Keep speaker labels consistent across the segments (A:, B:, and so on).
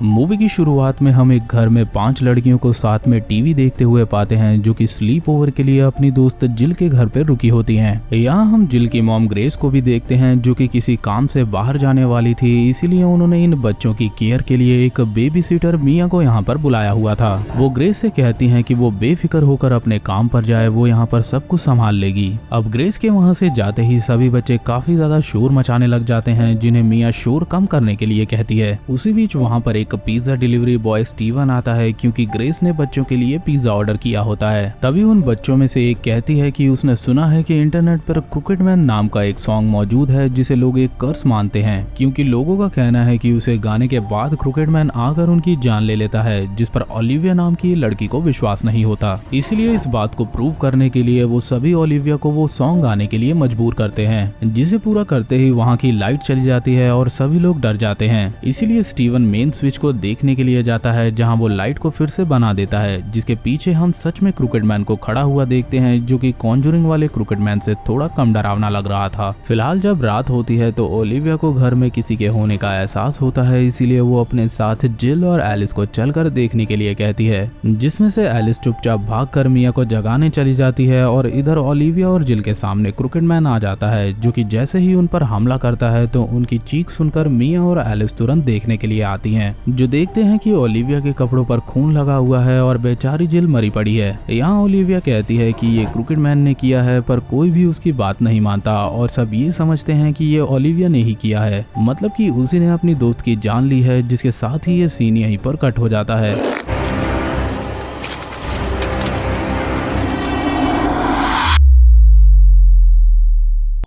A: Movie की शुरुआत में हम एक घर में 5 लड़कियों को साथ में टीवी देखते हुए पाते हैं जो कि स्लीप ओवर के लिए अपनी दोस्त जिल के घर पर रुकी होती हैं। यहाँ हम जिल की मॉम ग्रेस को भी देखते हैं जो कि किसी काम से बाहर जाने वाली थी, इसीलिए उन्होंने इन बच्चों की केयर के लिए एक बेबी सीटर मिया को यहाँ पर बुलाया हुआ था। वो ग्रेस से कहती हैं कि वो बेफिक्र होकर अपने काम पर जाए, वो यहाँ पर सब कुछ संभाल लेगी। अब ग्रेस के वहाँ से जाते ही सभी बच्चे काफी ज्यादा शोर मचाने लग जाते हैं जिन्हें मिया शोर कम करने के लिए कहती है। उसी बीच वहाँ पर एक पिज्जा डिलीवरी बॉय स्टीवन आता है क्योंकि ग्रेस ने बच्चों के लिए पिज्जा ऑर्डर किया होता है। तभी उन बच्चों में से एक कहती है कि उसने सुना है कि इंटरनेट पर क्रिकेटमैन नाम का एक सॉन्ग मौजूद है जिसे लोग एक कर्स मानते हैं, क्योंकि लोगों का कहना है कि उसे गाने के बाद क्रिकेटमैन आकर उनकी जान ले लेता है, जिस पर ओलिविया नाम की लड़की को विश्वास नहीं होता। इसलिए इस बात को प्रूव करने के लिए वो सभी ओलिविया को वो सॉन्ग गाने के लिए मजबूर करते हैं, जिसे पूरा करते ही वहाँ की लाइट चली जाती है और सभी लोग डर जाते हैं। इसीलिए स्टीवन मेन स्विच को देखने के लिए जाता है जहां वो लाइट को फिर से बना देता है, जिसके पीछे हम सच में क्रिकेटमैन को खड़ा हुआ देखते हैं जो कि कॉन्जूरिंग वाले क्रिकेटमैन से थोड़ा कम डरावना लग रहा था। फिलहाल जब रात होती है तो ओलिविया को घर में किसी के होने का एहसास होता है, इसीलिए वो अपने साथ जिल और एलिस को चलकर देखने के लिए कहती है, जिसमें से एलिस चुपचाप भागकर मिया को जगाने चली जाती है और इधर ओलिविया और जिल के सामने क्रिकेटमैन आ जाता है, जो कि जैसे ही उन पर हमला करता है तो उनकी चीख सुनकर मिया और एलिस तुरंत देखने के लिए आती हैं, जो देखते हैं कि ओलिविया के कपड़ों पर खून लगा हुआ है और बेचारी जिल मरी पड़ी है। यहाँ ओलिविया कहती है कि ये क्रिकेटमैन ने किया है, पर कोई भी उसकी बात नहीं मानता और सब ये समझते हैं कि ये ओलिविया ने ही किया है, मतलब कि उसी ने अपनी दोस्त की जान ली है, जिसके साथ ही ये सीन यहीं पर कट हो जाता है।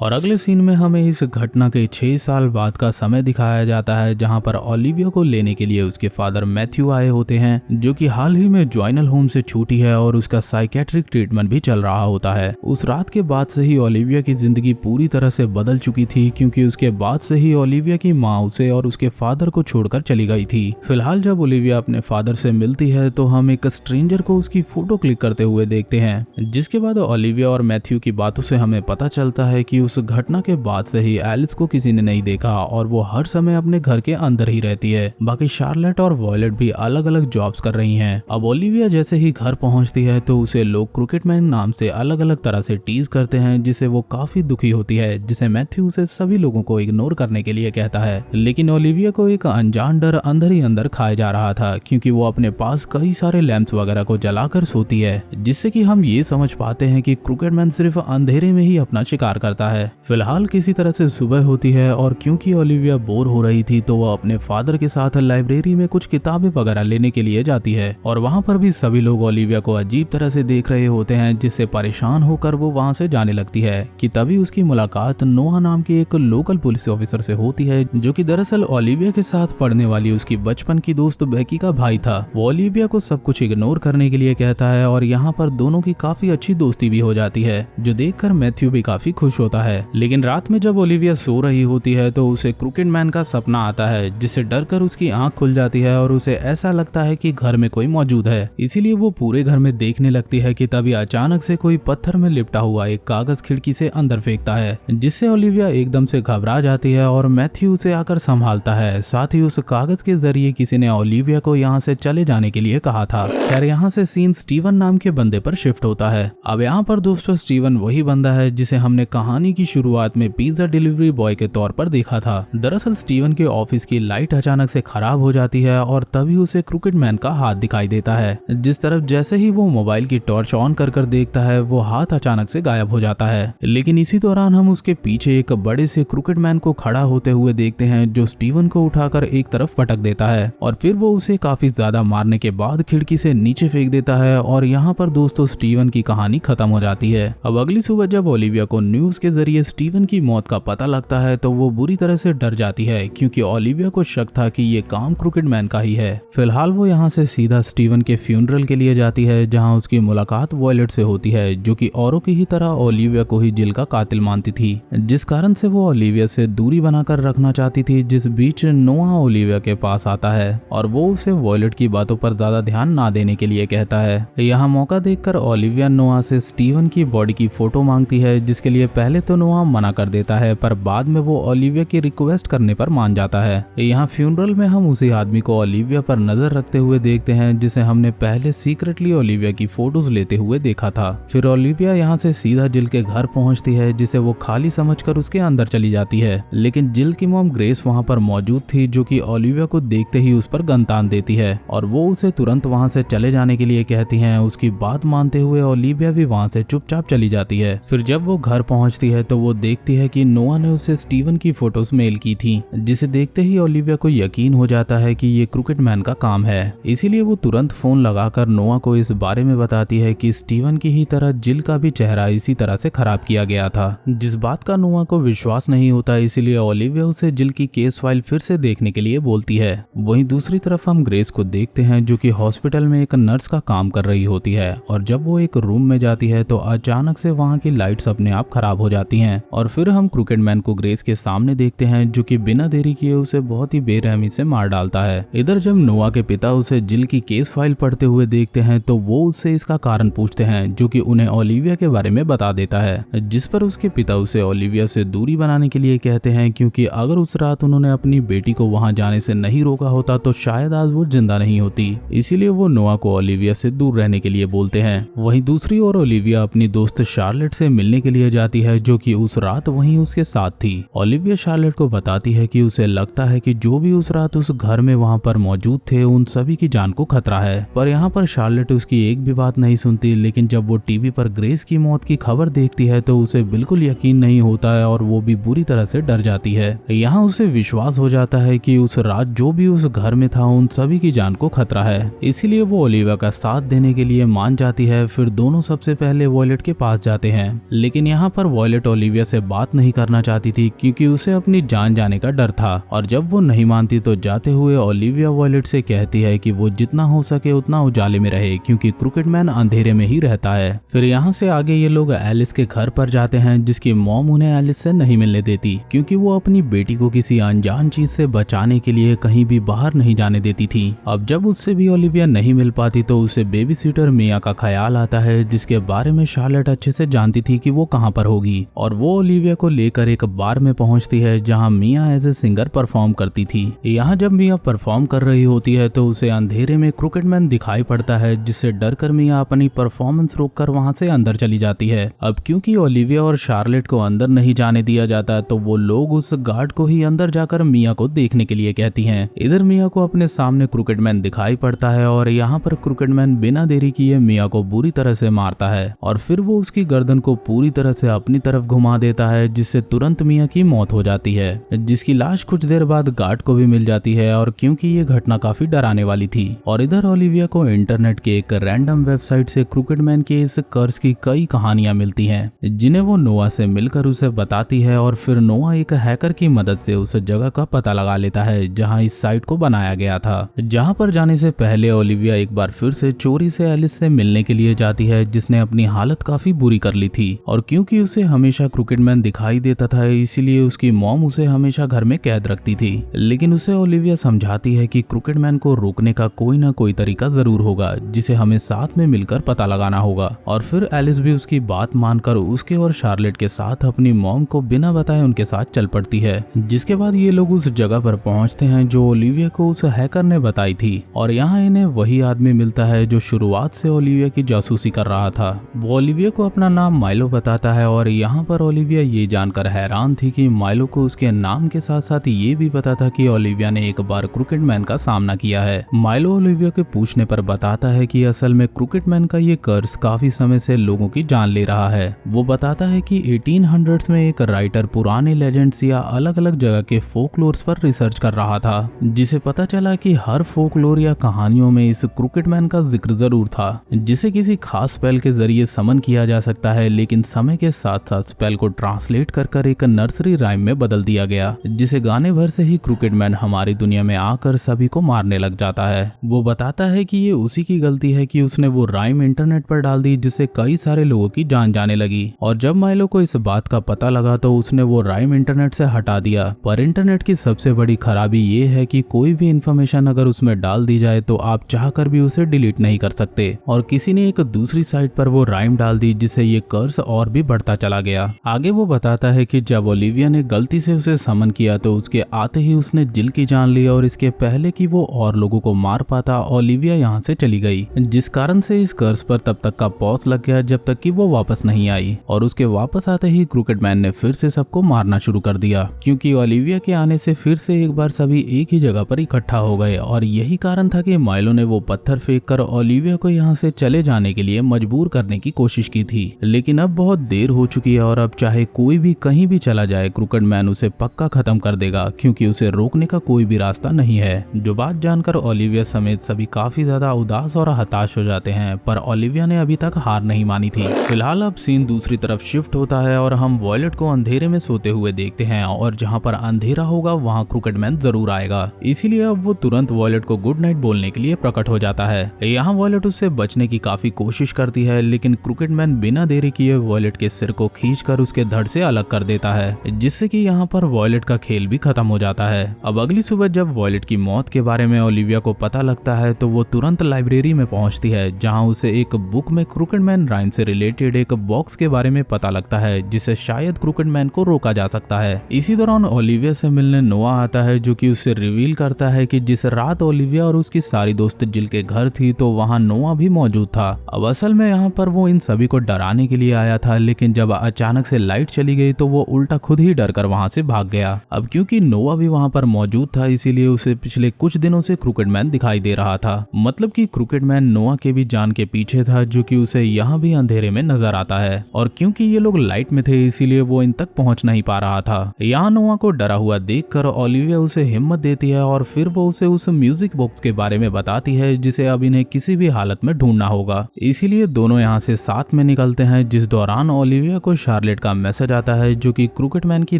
A: और अगले सीन में हमें इस घटना के 6 साल बाद का समय दिखाया जाता है जहां पर ओलिविया को लेने के लिए उसके फादर मैथ्यू आए होते हैं, जो कि हाल ही में जॉइनल होम से छूटी है और उसका साइकेट्रिक ट्रीटमेंट भी चल रहा होता है। उस रात के बाद से ही ओलिविया की जिंदगी पूरी तरह से बदल चुकी थी, क्योंकि उसके बाद से ही ओलिविया की माँ उसे और उसके फादर को छोड़कर चली गई थी। फिलहाल जब ओलिविया अपने फादर से मिलती है तो हम एक स्ट्रेंजर को उसकी फोटो क्लिक करते हुए देखते हैं, जिसके बाद ओलिविया और मैथ्यू की बातों से हमें पता चलता है कि उस घटना के बाद से ही एलिस को किसी ने नहीं देखा और वो हर समय अपने घर के अंदर ही रहती है। बाकी शार्लेट और वॉयलेट भी अलग अलग जॉब्स कर रही हैं। अब ओलिविया जैसे ही घर पहुंचती है तो उसे लोग क्रिकेटमैन नाम से अलग अलग तरह से टीज करते हैं, जिससे वो काफी दुखी होती है, जिसे मैथ्यू उसे सभी लोगों को इग्नोर करने के लिए कहता है। लेकिन ओलिविया को एक अनजान डर अंदर ही अंदर खाया जा रहा था, क्योंकि वो अपने पास कई सारे लैंप्स वगैरह को जलाकर सोती है, जिससे कि हम ये समझ पाते हैं कि क्रिकेटमैन सिर्फ अंधेरे में ही अपना शिकार करता है। फिलहाल किसी तरह से सुबह होती है और क्योंकि ओलिविया बोर हो रही थी तो वो अपने फादर के साथ लाइब्रेरी में कुछ किताबें वगैरह लेने के लिए जाती है और वहाँ पर भी सभी लोग ओलिविया को अजीब तरह से देख रहे होते हैं, जिससे परेशान होकर वो वहाँ से जाने लगती है कि तभी उसकी मुलाकात नोआ नाम की एक लोकल पुलिस ऑफिसर से होती है, जो कि दरअसल ओलिविया के साथ पढ़ने वाली उसकी बचपन की दोस्त बेकी का भाई था। वो ओलिविया को सब कुछ इग्नोर करने के लिए कहता है और यहाँ पर दोनों की काफी अच्छी दोस्ती भी हो जाती है, जो देखकर मैथ्यू भी काफी खुश होता है। लेकिन रात में जब ओलिविया सो रही होती है तो उसे क्रिकेटमैन का सपना आता है, जिससे डरकर उसकी आंख खुल जाती है और उसे ऐसा लगता है कि घर में कोई मौजूद है। इसीलिए वो पूरे घर में देखने लगती है कि तभी अचानक से कोई पत्थर में लिपटा हुआ एक कागज खिड़की से अंदर फेंकता है, जिससे ओलिविया एकदम से घबरा जाती है और मैथ्यू उसे आकर संभालता है। साथ ही उस कागज के जरिए किसी ने ओलिविया को यहाँ से चले जाने के लिए कहा था। खैर यहाँ से सीन स्टीवन नाम के बंदे पर शिफ्ट होता है। अब यहाँ पर दोस्तों स्टीवन वही बंदा है जिसे हमने कहानी की शुरुआत में पिज्जा डिलीवरी बॉय के तौर पर देखा था। दरअसल स्टीवन के ऑफिस की लाइट अचानक से खराब हो जाती है और तभी उसे क्रिकेटमैन का हाथ दिखाई देता है, जिस तरफ जैसे ही वो मोबाइल की टॉर्च ऑन कर देखता है वो हाथ अचानक से गायब हो जाता है। लेकिन इसी दौरान हम उसके पीछे एक बड़े से क्रिकेटमैन को खड़ा होते हुए देखते हैं, जो स्टीवन को उठाकर एक तरफ पटक देता है और फिर वो उसे काफी ज्यादा मारने के बाद खिड़की से नीचे फेंक देता है और यहाँ पर दोस्तों स्टीवन की कहानी खत्म हो जाती है। अब अगली सुबह जब ओलिविया को न्यूज के जरिए स्टीवन की मौत का पता लगता है तो वो बुरी तरह से डर जाती है, क्योंकि ओलिविया को शक था कि ये काम क्रिकेटमैन का ही है। फिलहाल वो यहाँ से सीधा स्टीवन के फ्यूनरल के लिए जाती है, जहाँ उसकी मुलाकात वॉयलेट से होती है, जो कि औरों की ही तरह ओलिविया को ही जिल का कातिल मानती थी, जिस कारण से वो ओलिविया से दूरी बनाकर रखना चाहती थी। जिस बीच नोआ ओलिविया के पास आता है और वो उसे वॉयलेट की बातों पर ज्यादा ध्यान ना देने के लिए कहता है। यहाँ मौका देखकर ओलिविया नोआ से स्टीवन की बॉडी की फोटो मांगती है, जिसके लिए पहले तो नोआ मना कर देता है, पर बाद में वो ओलिविया की रिक्वेस्ट करने पर मान जाता है। यहाँ फ्यूनरल में हम उसी आदमी को ओलिविया पर नजर रखते हुए देखते हैं जिसे हमने पहले सीक्रेटली ओलिविया की फोटोज लेते हुए देखा था। फिर ओलिविया यहाँ से सीधा जिल के घर पहुंचती है, जिसे वो खाली समझकर उसके अंदर चली जाती है। लेकिन जिल की मॉम ग्रेस वहाँ पर मौजूद थी, जो कि ओलिविया को देखते ही उस पर गन तान देती है और वो उसे तुरंत वहाँ से चले जाने के लिए कहती है। उसकी बात मानते हुए ओलिविया भी वहाँ से चुपचाप चली जाती है। फिर जब वो घर पहुंचती है तो वो देखती है कि नोआ ने उसे स्टीवन की फोटोज मेल की थी, जिसे देखते ही ओलिविया को यकीन हो जाता है कि ये क्रिकेट मैन का काम है। इसीलिए वो तुरंत फोन लगाकर नोआ को इस बारे में बताती है कि स्टीवन की ही तरह जिल का भी चेहरा इसी तरह से खराब किया गया था, जिस बात का नोआ को विश्वास नहीं होता। इसीलिए ओलिविया उसे जिल की केस फाइल फिर से देखने के लिए बोलती है। वहीं दूसरी तरफ हम ग्रेस को देखते हैं, जो कि हॉस्पिटल में एक नर्स का काम कर रही होती है और जब वो एक रूम में जाती है तो अचानक से वहाँ की लाइट्स अपने आप खराब हो जाती हैं और फिर हम क्रिकेट मैन को ग्रेस के सामने देखते हैं, जो कि बिना देरी किए उसे बहुत ही बेरहमी से मार डालता है। इधर जब नोआ के पिता उसे जिल की केस फाइल पढ़ते हुए देखते हैं तो वो उससे इसका कारण पूछते हैं, जो कि उन्हें ओलिविया के बारे में बता देता है, जिस पर उसके पिता उसे ओलिविया से दूरी बनाने के लिए कहते हैं, क्योंकि अगर उस रात उन्होंने अपनी बेटी को वहां जाने से नहीं रोका होता तो शायद आज वो जिंदा नहीं होती। इसीलिए वो नोआ को ओलिविया से दूर रहने के लिए बोलते हैं। वहीं दूसरी ओर ओलिविया अपनी दोस्त शार्लेट से मिलने के लिए जाती है, जो कि उस रात वहीं उसके साथ थी। ओलिविया शार्लेट को बताती है कि उसे लगता है कि जो भी उस रात उस घर में वहां पर मौजूद थे उन सभी की जान को खतरा है, पर यहाँ पर शार्लेट उसकी एक भी बात नहीं सुनती। लेकिन जब वो टीवी पर ग्रेस की मौत की खबर देखती है तो उसे बिल्कुल यकीन नहीं होता है और वो भी बुरी तरह से डर जाती है। यहाँ उसे विश्वास हो जाता है कि उस रात जो भी उस घर में था उन सभी की जान को खतरा है। इसीलिए वो ओलिविया का साथ देने के लिए मान जाती है। फिर दोनों सबसे पहले वॉयलेट के पास जाते हैं, लेकिन यहाँ पर वॉयलेट ओलिविया से बात नहीं करना चाहती थी क्योंकि उसे अपनी जान जाने का डर था। और जब वो नहीं मानती तो जाते हुए ओलिविया वॉयलेट से कहती है कि वो जितना हो सके उतना उजाले में रहे, क्योंकि क्रिकेट मैन अंधेरे में ही रहता है। फिर यहाँ से आगे ये लोग एलिस के घर पर जाते हैं, जिसकी मॉम उन्हें एलिस से नहीं मिलने देती क्योंकि वो अपनी बेटी को किसी अनजान चीज से बचाने के लिए कहीं भी बाहर नहीं जाने देती थी। अब जब उससे भी ओलिविया नहीं मिल पाती तो उसे बेबी सीटर मिया का ख्याल आता है, जिसके बारे में शार्लेट अच्छे से जानती थी कि वो कहाँ पर होगी। और वो ओलिविया को लेकर एक बार में पहुंचती है जहां मिया एज ए सिंगर परफॉर्म करती थी। यहाँ जब मिया परफॉर्म कर रही होती है तो उसे अंधेरे में क्रिकेट मैन दिखाई पड़ता है, जिससे डरकर मिया अपनी परफॉर्मेंस रोककर वहां से अंदर चली जाती है। अब क्योंकि ओलिविया और शार्लेट को अंदर नहीं जाने दिया जाता तो वो लोग उस गार्ड को ही अंदर जाकर मिया को देखने के लिए कहती हैं। इधर मिया को अपने सामने क्रिकेट मैन दिखाई पड़ता है और यहाँ पर क्रिकेट मैन बिना देरी किए मिया को बुरी तरह से मारता है और फिर वो उसकी गर्दन को पूरी तरह से अपनी तरफ घुमा देता है, जिससे तुरंत मिया की मौत हो जाती है, जिसकी लाश कुछ देर बाद गार्ड को भी मिल जाती है। और क्योंकि ये घटना काफी डराने वाली थी और इधर ओलिविया को इंटरनेट के एक रैंडम वेबसाइट से क्रिकेट मैन के इस कर्ज की कई कहानियां मिलती हैं, जिन्हें वो नोआ से मिलकर उसे बताती है। और फिर नोआ एक हैकर की मदद से उस जगह का पता लगा लेता है जहां इस साइट को बनाया गया था, जहां पर जाने से पहले ओलिविया एक बार फिर से चोरी से एलिस से मिलने के लिए जाती है, जिसने अपनी हालत काफी बुरी कर ली थी। और क्योंकि उसे हमेशा क्रिकेट मैन दिखाई देता था इसीलिए उसकी मॉम उसे हमेशा घर में कैद रखती थी। लेकिन उसे ओलिविया समझाती है कि क्रिकेट मैन को रोकने का कोई ना कोई तरीका जरूर होगा, जिसे हमें साथ में मिलकर पता लगाना होगा। और फिर एलिस भी उसकी बात मानकर उसके और शार्लेट के साथ अपनी मॉम को बिना बताए उनके साथ चल पड़ती है, जिसके बाद ये लोग उस जगह पर पहुंचते हैं जो ओलिविया को उस हैकर ने बताई थी। और यहाँ इन्हें वही आदमी मिलता है जो शुरुआत से ओलिविया की जासूसी कर रहा था। वो ओलिविया को अपना नाम माइलो बताता है और यहाँ पर ओलिविया ये जानकर हैरान थी कि माइलो को उसके नाम के साथ साथ ये भी पता था कि ओलिविया ने एक बार क्रिकेट मैन का सामना किया है। माइलो ओलिविया के पूछने पर बताता है कि असल में क्रिकेट मैन का ये कर्ज काफी समय से लोगों की जान ले रहा है। वो बताता है कि 1800s में एक राइटर पुराने लेजेंड्स या अलग अलग जगह के फोकलोर्स पर रिसर्च कर रहा था, जिसे पता चला कि हर फोकलोर या कहानियों में इस क्रिकेट मैन का जिक्र जरूर था, जिसे किसी खास स्पेल के जरिए समन किया जा सकता है। लेकिन समय के साथ साथ स्पेल को ट्रांसलेट कर एक नर्सरी राइम में बदल दिया गया, जिसे गाने भर से ही क्रिकेट मैन हमारी दुनिया में आकर सभी को मारने लग जाता है। वो बताता है कि ये उसी की गलती है कि उसने वो राइम इंटरनेट पर डाल दी, जिससे कई सारे लोगों की जान जाने लगी। और जब माइलो को इस बात का पता लगा तो उसने वो राइम इंटरनेट से हटा दिया। पर इंटरनेट की सबसे बड़ी खराबी ये है कि कोई भी इंफॉर्मेशन अगर उसमें डाल दी जाए तो आप चाहकर भी उसे डिलीट नहीं कर सकते। और किसी ने एक दूसरी साइट पर वो राइम डाल दी, जिससे ये कर्ज और भी बढ़ता चला गया। आगे वो बताता है कि जब ओलिविया ने गलती से उसे समन किया तो उसके आते ही उसने जिल की जान ली और इसके पहले कि वो और लोगों को मार पाता ओलिविया यहाँ से चली गई, जिस कारण से इस कर्ज पर तब तक का पॉज लग गया जब तक कि वो वापस नहीं आई। और उसके वापस आते ही क्रिकेट मैन ने फिर से सबको मारना शुरू कर दिया, क्योंकि ओलिविया के आने से फिर से एक बार सभी एक ही जगह पर इकट्ठा हो गए और यही कारण था कि माइलो ने वो पत्थर फेंक कर ओलिविया को यहाँ से चले जाने के लिए मजबूर करने की कोशिश की थी। लेकिन अब बहुत देर हो चुकी है और अब चाहे कोई भी कहीं भी चला जाए क्रिकेट मैन उसे पक्का खत्म कर देगा, क्योंकि उसे रोकने का कोई भी रास्ता नहीं है। जो बात जानकर ओलिविया समेत सभी काफी ज्यादा उदास और हताश हो जाते हैं, पर ओलिविया ने अभी तक हार नहीं मानी थी। फिलहाल अब सीन दूसरी तरफ शिफ्ट होता है और हम वॉयलेट को अंधेरे में सोते हुए देखते हैं और जहाँ पर अंधेरा होगा वहाँ क्रिकेट मैन जरूर आएगा, इसीलिए अब वो तुरंत वॉयलेट को गुड नाइट बोलने के लिए प्रकट हो जाता है। यहाँ वॉयलेट उससे बचने की काफी कोशिश करती है, लेकिन क्रिकेट मैन बिना देरी किए वॉयलेट के सिर को खींचकर उसके धड़ से अलग कर देता है, जिससे कि यहाँ पर वॉयलेट का खेल भी खत्म हो जाता है। अब अगली सुबह जब वॉयलेट की मौत के बारे में ओलिविया को पता लगता है तो वो तुरंत लाइब्रेरी में पहुंचती है, जहां उसे एक बुक में क्रिकेट मैन राइम से रिलेटेड एक बॉक्स के बारे में पता लगता है, जिसे शायद क्रिकेट मैन को रोका जा सकता है। इसी दौरान ओलिविया से मिलने नोआ आता है, जो कि उससे रिवील करता है कि जिस रात ओलिविया और उसकी सारी दोस्त जिल के घर थी तो वहाँ नोआ भी मौजूद था। अब असल में यहाँ पर वो इन सभी को डराने के लिए आया था, लेकिन जब अचानक से लाइट चली गई तो वो उल्टा खुद ही डर कर वहाँ से भाग गया। अब क्योंकि नोआ भी वहाँ पर मौजूद था, इसीलिए उसे पिछले कुछ दिनों से क्रिकेट मैन दिखाई दे रहा था। मतलब कि क्रिकेट मैन नोआ के भी जान के पीछे था, जो कि उसे यहाँ भी अंधेरे में नजर आता है। और क्योंकि ये लोग लाइट में थे इसीलिए वो इन तक पहुँच नहीं पा रहा था। यहाँ नोआ को डरा हुआ देखकर ओलिविया उसे हिम्मत देती है और फिर वो उसे उस म्यूजिक बॉक्स के बारे में बताती है, जिसे अब इन्हें किसी भी हालत में ढूंढना होगा। इसीलिए दोनों यहाँ से साथ में निकलते हैं, जिस दौरान ओलिविया को शार्लेट का मैसेज आता है, जो कि क्रिकेट मैन की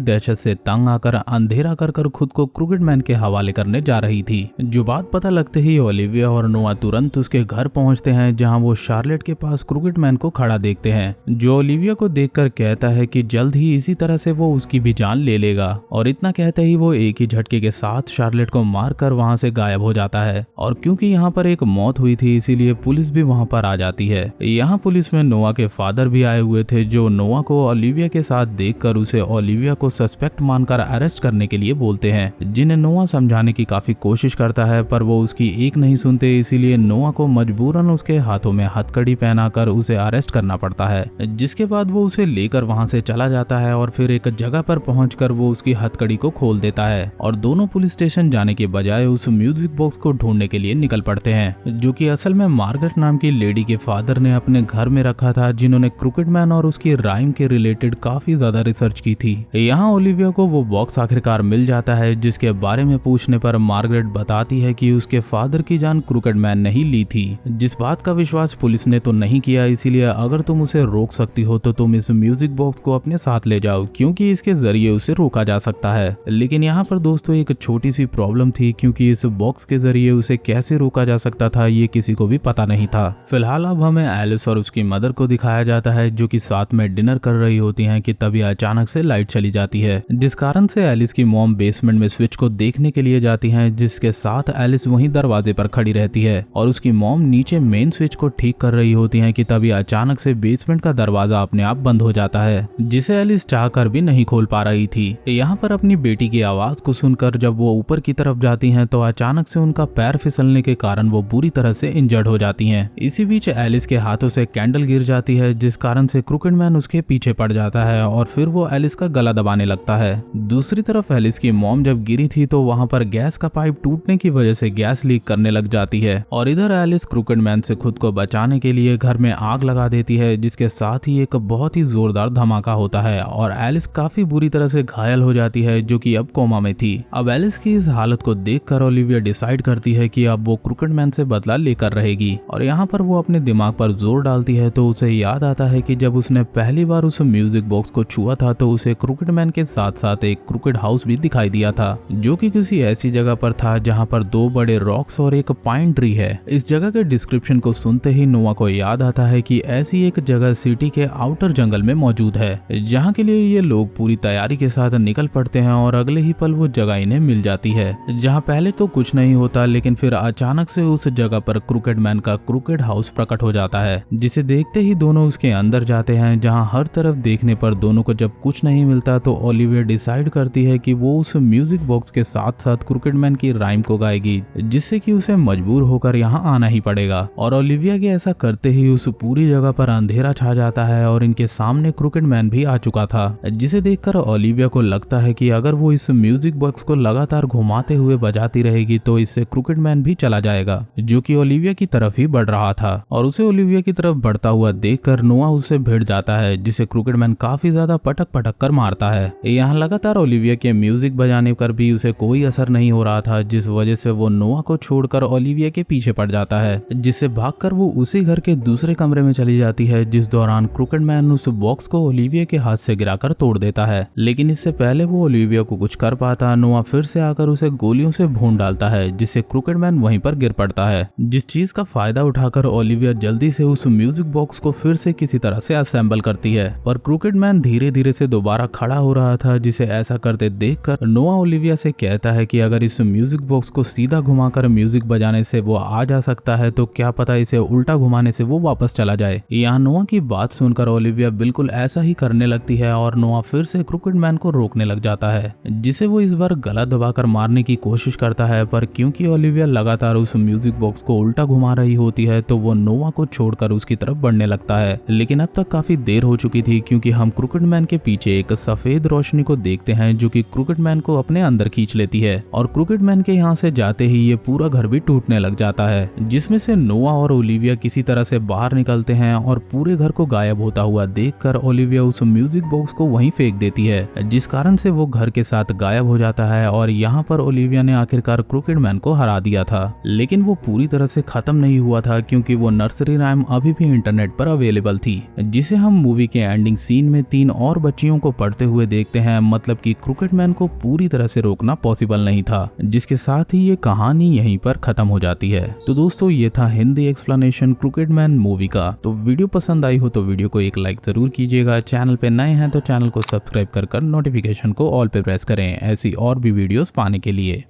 A: दहशत से तंग आकर अंधेरा कर खुद को क्रिकेट मैन के हवाले करने जा रही थी। जो बात पता लगते ही ओलिविया और नोआ तुरंत उसके घर पहुंचते हैं, जहां वो शार्लेट के पास क्रिकेट मैन को खड़ा देखते हैं, जो ओलिविया को देखकर कहता है कि जल्द ही इसी तरह से वो उसकी भी जान ले लेगा। और इतना कहते ही वो एक ही झटके के साथ शार्लेट को मारकर वहां से गायब हो जाता है। और क्योंकि यहाँ पर एक मौत हुई थी इसीलिए पुलिस भी वहां पर आ जाती है। यहाँ पुलिस में नोआ के फादर भी आए हुए थे, जो नोआ को ओलिविया के साथ देखकर उसे ओलिविया को सस्पेक्ट मानकर अरेस्ट करने के लिए बोलते हैं, जिन्हें नोआ समझाने की काफी कोशिश करता है, पर वो उसकी एक नहीं सुनते। इसीलिए नोआ को मजबूरन उसके हाथों में हथकड़ी पहनाकर उसे अरेस्ट करना पड़ता है, जिसके बाद वो उसे लेकर वहां से चला जाता है और फिर एक जगह पर पहुंचकर वो उसकी हथकड़ी को खोल देता है और दोनों पुलिस स्टेशन जाने के बजाय उस म्यूजिक बॉक्स को ढूंढने के लिए निकल पड़ते हैं, जो कि असल में मार्गरेट नाम की लेडी के फादर ने अपने घर में रखा था, जिन्होंने क्रिकेट मैन और उसकी राइम के रिलेटेड काफी ज्यादा रिसर्च की थी। यहाँ ओलिविया को वो बॉक्स आखिरकार मिल जाता है, जिसके बारे में पूछने पर मार्गरेट बताती है कि उसके फादर की जान क्रिकेट मैन ने ही ली थी, जिस बात का विश्वास पुलिस ने तो नहीं किया। इसीलिए अगर तुम उसे रोक सकती हो तो तुम इस म्यूजिक बॉक्स को अपने साथ ले जाओ, क्योंकि इसके जरिए उसे रोका जा सकता है। लेकिन यहाँ पर दोस्तों एक छोटी सी प्रॉब्लम थी, क्योंकि इस बॉक्स के जरिए उसे कैसे रोका जा सकता था ये किसी को भी पता नहीं था। फिलहाल अब हमें एलिस और उसकी मदर को दिखाया जाता है, जो कि साथ में डिनर कर रही होती हैं कि तभी अचानक से लाइट चली जाती है, जिस कारण से एलिस की मॉम बेसमेंट में स्विच को देखने के लिए जाती हैं, जिसके साथ एलिस वहीं दरवाजे पर खड़ी रहती है और उसकी मॉम नीचे मेन स्विच को ठीक कर रही होती हैं कि तभी अचानक से बेसमेंट का दरवाजा अपने आप बंद हो जाता है, जिसे एलिस चाहकर भी नहीं खोल पा रही थी। यहाँ पर अपनी बेटी की आवाज को सुनकर जब वो ऊपर की तरफ जाती हैं तो अचानक से उनका पैर फिसलने के कारण वो बुरी तरह से इंजर्ड हो जाती हैं। इसी बीच एलिस के हाथों से कैंडल गिर जाती है, जिस कारण से क्रिकेट मैन उसके पीछे पड़ जाता है और फिर वो एलिस का गला दबाने लगता है। दूसरी तरफ एलिस की मॉम जब गिरी थी तो वहाँ पर गैस का पाइप टूटने की वजह से गैस लीक करने लग जाती है और इधर एलिस क्रिकेट मैन से खुद को बचाने के लिए घर में आग लगा देती है, जिसके साथ ही एक बहुत ही जोरदार धमाका होता है और एलिस काफी बुरी तरह से घायल हो जाती है, जो कि अब कोमा में थी। अब एलिस की इस हालत को देखकर ओलिविया डिसाइड करती है कि अब वो क्रिकेट मैन से बदला लेकर रहेगी और यहाँ पर वो अपने दिमाग पर जोर डालती है तो उसे याद आता है कि जब उसने पहली बार उस म्यूजिक बॉक्स को छुआ था तो उसे क्रिकेट मैन के साथ साथ एक क्रिकेट हाउस भी दिखाई दिया था, जो कि किसी ऐसी जगह पर था जहाँ पर 2 बड़े रॉक्स और एक पाइन ट्री है। इस जगह के डिस्क्रिप्शन को सुनते ही नोआ को याद आता है कि ऐसी एक जगह सिटी के आउटर जंगल में मौजूद है, जहाँ के लिए ये लोग पूरी तैयारी के साथ निकल पड़ते हैं और अगले ही पल वो जगह इन्हें मिल जाती है, जहाँ पहले तो कुछ नहीं होता लेकिन फिर अचानक से उस जगह पर क्रिकेट मैन का क्रिकेट हाउस प्रकट हो जाता है, जिसे देखते ही दोनों उसके अंदर जाते हैं, जहाँ हर तरफ देखने पर दोनों को जब कुछ नहीं मिलता तो ओलिविया डिसाइड करती है कि वो उस म्यूजिक बॉक्स के साथ साथ क्रिकेट मैन की राइम को गाएगी, जिससे कि उसे मजबूर होकर यहाँ आना ही पड़ेगा। और ओलिविया के ऐसा करते ही उस पूरी जगह पर अंधेरा छा जाता है और इनके सामने क्रिकेट मैन भी आ चुका था, जिसे देखकर ओलिविया को लगता है कि अगर वो इस म्यूजिक बॉक्स को लगातार घुमाते हुए बजाती रहेगी तो इससे क्रिकेट मैन भी चला जाएगा, जो कि ओलिविया की तरफ ही बढ़ रहा था। और उसे ओलिविया की तरफ बढ़ता हुआ देखकर नोआ उससे भिड़ जाता है, जिसे क्रिकेट मैन काफी ज्यादा पटक पटक कर मारता है। यहाँ लगातार ओलिविया के म्यूजिक बजाने पर भी उसे कोई असर नहीं हो रहा था, जिस वजह से वो नोआ को छोड़कर ओलिविया के पीछे पड़ जाता है, जिससे भागकर वो उसी घर के दूसरे कमरे में चली जाती है, जिस दौरान क्रिकेट मैन उस बॉक्स को ओलिविया के हाथ से गिराकर तोड़ देता है। लेकिन इससे पहले वो ओलिविया को कुछ कर पाता, नोआ फिर से आकर उसे गोलियों से भून डालता है, जिससे क्रिकेट मैन वहीं पर गिर पड़ता है। जिस चीज का फायदा उठाकर ओलिविया जल्दी से उस म्यूजिक बॉक्स को फिर से किसी तरह से असेंबल करती है, पर क्रिकेट मैन धीरे धीरे से दोबारा खड़ा हो रहा था, जिसे ऐसा करते देखकर नोआ ओलिविया से कहता है कि अगर इस म्यूजिक बॉक्स को सीधा घुमाकर म्यूजिक बजाने से वो आ जा सकता है तो क्या पता इसे उल्टा घुमाने से वो वापस चला जाए। यहाँ नोआ की बात सुनकर ओलिविया बिल्कुल ऐसा ही करने लगती है और नोआ फिर से क्रिकेट मैन को रोकने लग जाता है, जिसे वो इस बार गला दबाकर मारने की कोशिश करता है, पर क्योंकि ओलिविया लगातार उस म्यूजिक बॉक्स को उल्टा घुमा रही होती है तो वो नोआ को छोड़कर उसकी तरफ बढ़ने लगता है। लेकिन अब तक काफी देर हो चुकी थी, क्योंकि हम क्रिकेट मैन के पीछे एक सफेद रोशनी को देखते हैं जो कि क्रिकेट मैन को अपने अंदर खींच लेती है। और क्रिकेट मैन के यहाँ से जाते ही ये पूरा घर भी टूटने लग जाता है, जिसमें से नोआ और ओलिविया किसी तरह से बाहर निकलते हैं और पूरे घर को गायब होता हुआ देखकर ओलिविया उस म्यूजिक बॉक्स को वहीं फेंक देती है, जिस कारण से वो घर के साथ गायब हो जाता है। और यहाँ पर ओलिविया ने आखिरकार क्रिकेट मैन को हरा दिया था, लेकिन वो पूरी तरह से खत्म नहीं हुआ था, क्योंकि वो नर्सरी राइम अभी भी इंटरनेट पर अवेलेबल थी, जिसे हम मूवी के एंडिंग सीन में 3 और बच्चियों को पढ़ते हुए देखते हैं। मतलब कि क्रिकेट मैन को पूरी तरह से रोकना पॉसिबल नहीं था, जिसके साथ ही ये कहानी यहीं पर खत्म हो जाती है। तो दोस्तों, ये था Hindi explanation cricket man movie का। तो वीडियो पसंद आई हो तो वीडियो को एक लाइक जरूर कीजिएगा। चैनल पे नए हैं तो चैनल को सब्सक्राइब कर नोटिफिकेशन को ऑल पे प्रेस करें ऐसी और भी वीडियोस पाने के लिए।